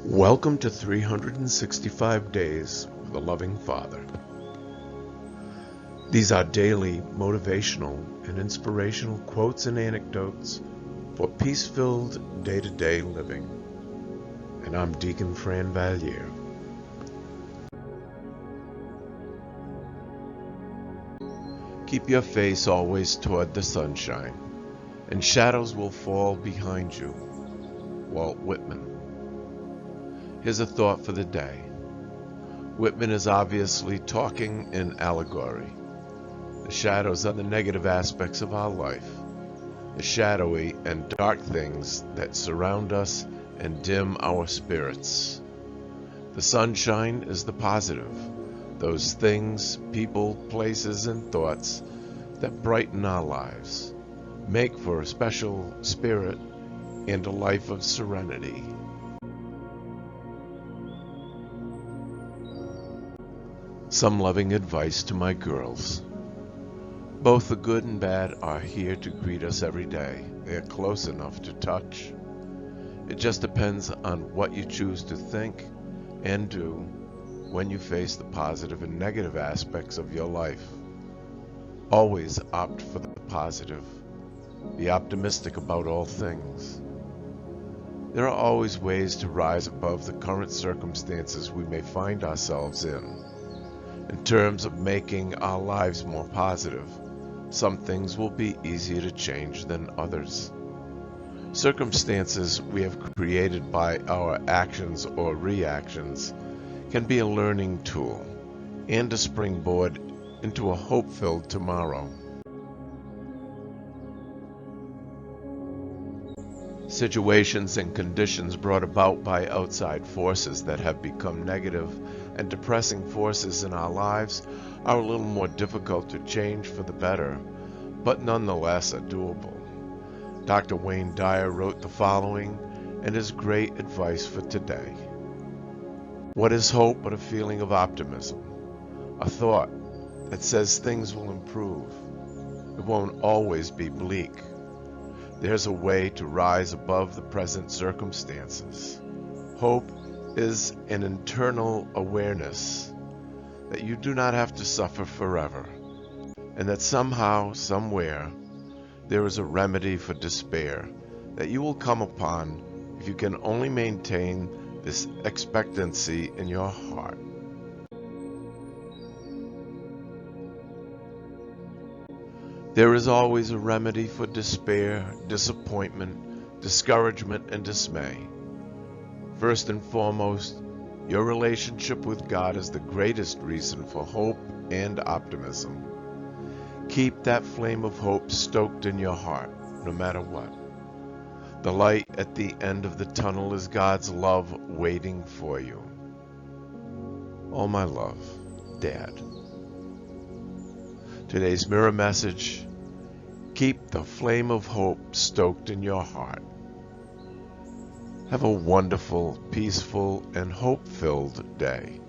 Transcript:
Welcome to 365 Days with a Loving Father. These are daily motivational and inspirational quotes and anecdotes for peace-filled day-to-day living. And I'm Deacon Fran Valier. Keep your face always toward the sunshine, and shadows will fall behind you. Walt Whitman. Here's a thought for the day. Whitman is obviously talking in allegory. The shadows are the negative aspects of our life, the shadowy and dark things that surround us and dim our spirits. The sunshine is the positive, those things, people, places, and thoughts that brighten our lives, make for a special spirit and a life of serenity. Some loving advice to my girls. Both the good and bad are here to greet us every day. They are close enough to touch. It just depends on what you choose to think and do when you face the positive and negative aspects of your life. Always opt for the positive. Be optimistic about all things. There are always ways to rise above the current circumstances we may find ourselves in terms of making our lives more positive. Some things will be easier to change than others. Circumstances we have created by our actions or reactions can be a learning tool and a springboard into a hope-filled tomorrow. Situations and conditions brought about by outside forces that have become negative and depressing forces in our lives are a little more difficult to change for the better, but nonetheless are doable. Dr. Wayne Dyer wrote the following and is great advice for today. What is hope but a feeling of optimism? A thought that says things will improve. It won't always be bleak. There's a way to rise above the present circumstances. Hope is an internal awareness that you do not have to suffer forever, and that somehow, somewhere, there is a remedy for despair that you will come upon if you can only maintain this expectancy in your heart. There is always a remedy for despair, disappointment, discouragement, and dismay. First and foremost, your relationship with God is the greatest reason for hope and optimism. Keep that flame of hope stoked in your heart, no matter what. The light at the end of the tunnel is God's love waiting for you. All my love, Dad. Today's mirror message: keep the flame of hope stoked in your heart. Have a wonderful, peaceful, and hope-filled day.